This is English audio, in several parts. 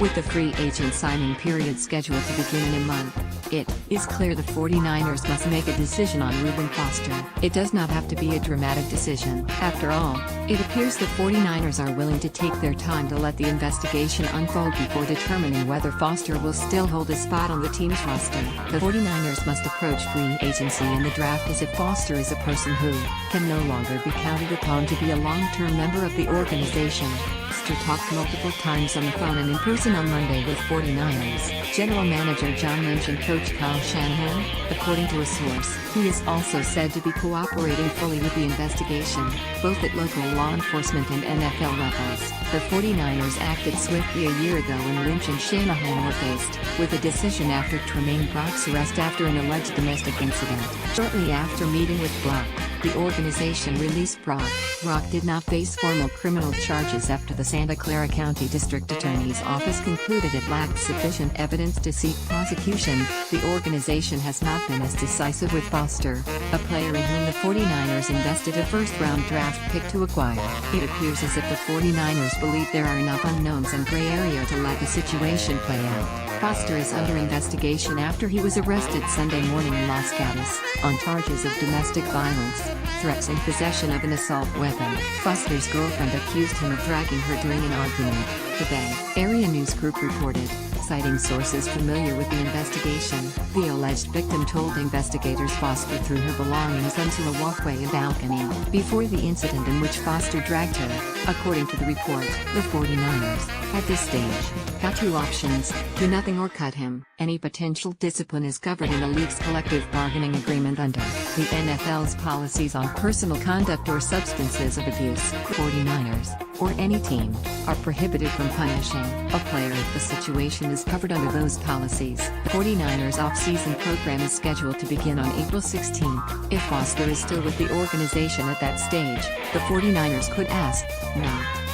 With the free agent signing period scheduled to begin in a month, it is clear the 49ers must make a decision on Reuben Foster. It does not have to be a dramatic decision. After all, it appears the 49ers are willing to take their time to let the investigation unfold before determining whether Foster will still hold a spot on the team's roster. The 49ers must approach free agency in the draft as if Foster is a person who can no longer be counted upon to be a long-term member of the organization. Foster talked multiple times on the phone and in person on Monday with 49ers General Manager John Lynch and Coach Kyle Shanahan, according to a source. He is also said to be cooperating fully with the investigation, both at local law enforcement and NFL levels. The 49ers acted swiftly a year ago when Lynch and Shanahan were faced with a decision after Tremaine Brock's arrest after an alleged domestic incident. Shortly after meeting with Brock, the organization released Brock. Brock did not face formal criminal charges after the Santa Clara County District Attorney's Office concluded it lacked sufficient evidence to seek prosecution. The organization has not been as decisive with Foster, a player in whom the 49ers invested a first-round draft pick to acquire. It appears as if the 49ers believe there are enough unknowns and gray area to let the situation play out. Foster is under investigation after he was arrested Sunday morning in Los Gatos on charges of domestic violence, threats and possession of an assault weapon. Foster's girlfriend accused him of dragging her during an argument, the Bay Area News Group reported, citing sources familiar with the investigation. The alleged victim told investigators Foster threw her belongings onto a walkway and balcony before the incident in which Foster dragged her. According to the report, the 49ers, at this stage, got two options: do nothing or cut him. Any potential discipline is covered in the league's collective bargaining agreement under the NFL's policies on personal conduct or substances of abuse. The 49ers, or any team, are prohibited from punishing a player if the situation is covered under those policies. The 49ers off-season program is scheduled to begin on April 16. If Foster is still with the organization at that stage, the 49ers could ask,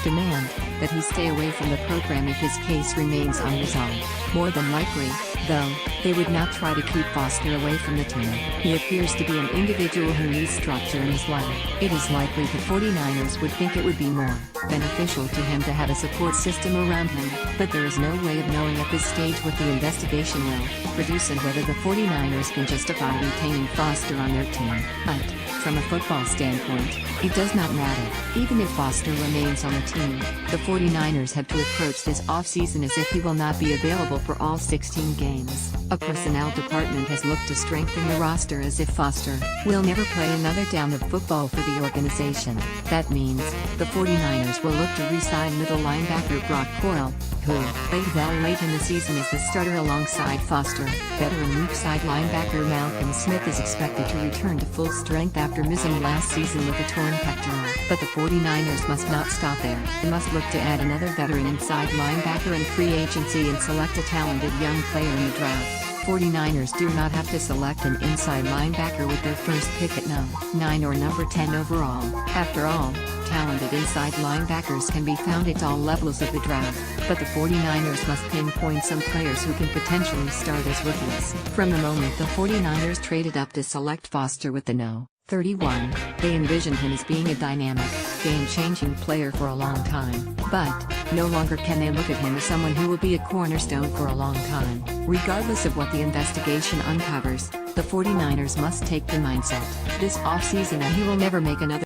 demand, that he stay away from the program if his case remains unresolved. More than likely, though, they would not try to keep Foster away from the team. He appears to be an individual who needs structure in his life. It is likely the 49ers would think it would be more beneficial to him to have a support system around him, but there is no way of knowing at this stage what the investigation will produce and whether the 49ers can justify retaining Foster on their team. But, from a football standpoint, it does not matter. Even if Foster remains on the team, the 49ers have to approach this offseason as if he will not be available for all 16 games. A personnel department has looked to strengthen the roster as if Foster will never play another down of football for the organization. That means, the 49ers will look to re-sign middle linebacker Brock Coyle, who played well late in the season as the starter alongside Foster. Veteran weak side linebacker Malcolm Smith is expected to return to full strength after missing last season with a torn pectoral. But the 49ers must not stop there. They must look to add another veteran inside linebacker in free agency and select a talented young player in the draft. 49ers do not have to select an inside linebacker with their first pick at No. 9 or number 10 overall. After all, talented inside linebackers can be found at all levels of the draft, but the 49ers must pinpoint some players who can potentially start as rookies. From the moment the 49ers traded up to select Foster with the No. 31, they envisioned him as being a dynamic, game-changing player for a long time. But, no longer can they look at him as someone who will be a cornerstone for a long time. Regardless of what the investigation uncovers, the 49ers must take the mindset this offseason that he will never make another